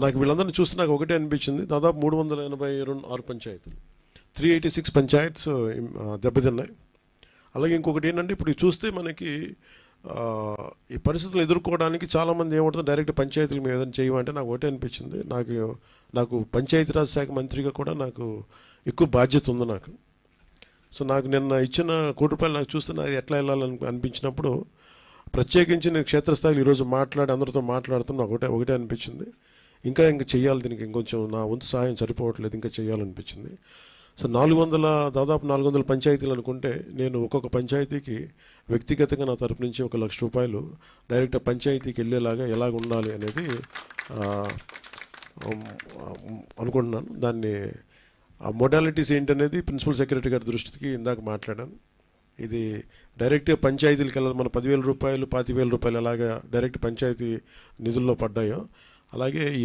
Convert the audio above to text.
నాకు వీళ్ళందరినీ చూస్తే నాకు ఒకటే అనిపించింది, దాదాపు 386 పంచాయతీలు, 386 పంచాయత్స్ దెబ్బతిన్నాయి. అలాగే ఇంకొకటి ఏంటంటే, ఇప్పుడు చూస్తే మనకి ఈ పరిస్థితులు ఎదుర్కోవడానికి చాలామంది ఏమంటుంది, డైరెక్ట్ పంచాయతీలు మేము ఏదైనా చేయమంటే నాకు ఒకటే అనిపించింది, నాకు పంచాయతీరాజ్ శాఖ మంత్రిగా కూడా నాకు ఎక్కువ బాధ్యత ఉంది నాకు. సో నాకు నిన్న ఇచ్చిన ₹1 నాకు చూస్తే నాకు ఎట్లా వెళ్ళాలని అనిపించినప్పుడు, ప్రత్యేకించి నేను క్షేత్రస్థాయిలో ఈరోజు అందరితో మాట్లాడుతున్నా ఒకటే అనిపించింది, ఇంకా చేయాలి, దీనికి ఇంకొంచెం నా వంతు సహాయం సరిపోవట్లేదు, ఇంకా చేయాలనిపించింది. సో దాదాపు 400 పంచాయతీలు అనుకుంటే, నేను ఒక్కొక్క పంచాయతీకి వ్యక్తిగతంగా నా తరపు నుంచి ₹1,00,000 డైరెక్ట్ పంచాయతీకి వెళ్ళేలాగా ఎలాగ ఉండాలి అనేది అనుకుంటున్నాను. దాన్ని ఆ మోడాలిటీస్ ఏంటనేది ప్రిన్సిపల్ సెక్రటరీ గారి దృష్టికి ఇందాక మాట్లాడాను. ఇది డైరెక్ట్గా పంచాయతీలకు వెళ్ళాలి. మన ₹10,000, ₹25,000 ఎలాగా డైరెక్ట్ పంచాయతీ నిధుల్లో పడ్డాయో, అలాగే ఈ